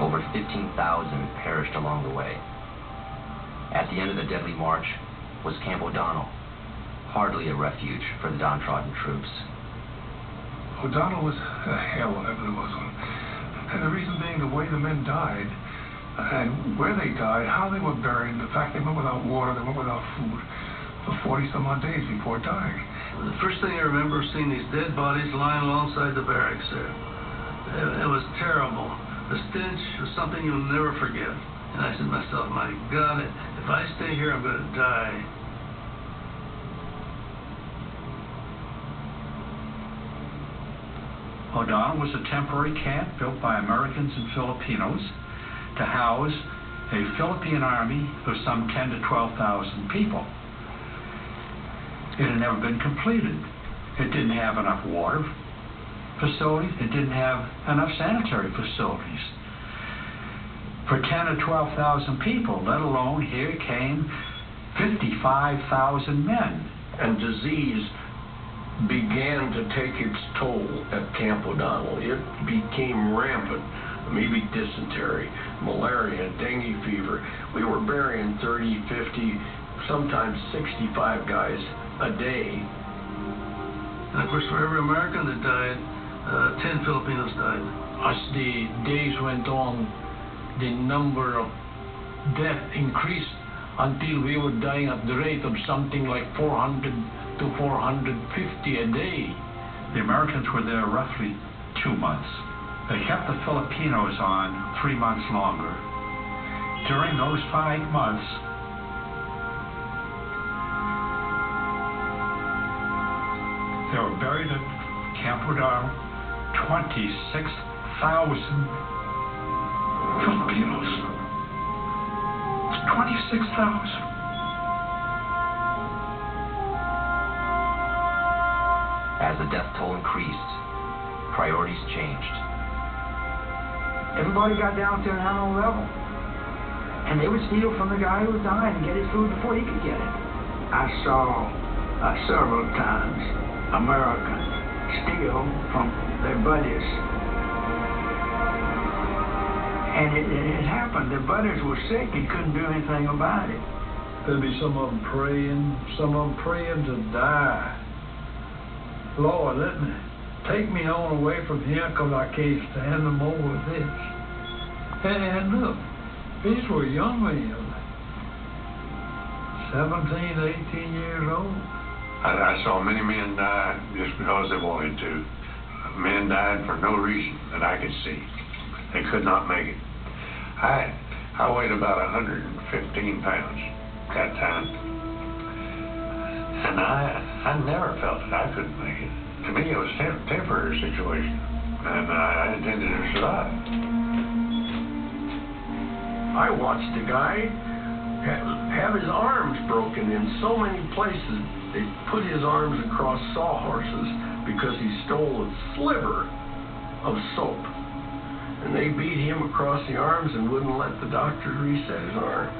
Over 15,000 perished along the way. At the end of the deadly march was Camp O'Donnell, hardly a refuge for the downtrodden troops. O'Donnell was a hell, whatever there was on. And the reason being the way the men died, and where they died, how they were buried, the fact they went without water, they went without food for 40-some-odd days before dying. The first thing I remember seeing these dead bodies lying alongside the barracks there. It was terrible. The stench was something you'll never forget. And I said to myself, my God, if I stay here, I'm going to die. O'Donnell was a temporary camp built by Americans and Filipinos to house a Philippine army of some 10,000 to 12,000 people. It had never been completed. It didn't have enough water facilities. It didn't have enough sanitary facilities. For 10,000 to 12,000 people, let alone here came 55,000 men. And disease began to take its toll at Camp O'Donnell. It became rampant. Maybe dysentery, malaria, dengue fever. We were burying 30, 50, sometimes 65 guys a day. And of course, for every American that died, 10 Filipinos died. As the days went on, the number of deaths increased until we were dying at the rate of something like 400 to 450 a day. The Americans were there roughly 2 months. They kept the Filipinos on 3 months longer. During those 5 months, they were buried at Camp O'Donnell, 26,000 Filipinos. 26,000. As the death toll increased, priorities changed. Everybody got down to an animal level. And they would steal from the guy who was dying and get his food before he could get it. I saw several times Americans steal from their buddies. And it happened. Their buddies were sick and couldn't do anything about it. There'd be some of them praying to die. Lord, take me on away from here because I can't stand no more with this. And look, these were young men, 17, 18 years old. I saw many men die just because they wanted to. Men died for no reason that I could see. They could not make it. I weighed about 115 pounds that time. And I never felt that I couldn't make it. To me, it was a temporary situation, and I intended to survive. I watched a guy have his arms broken in so many places. They put his arms across sawhorses because he stole a sliver of soap. And they beat him across the arms and wouldn't let the doctor reset his arms.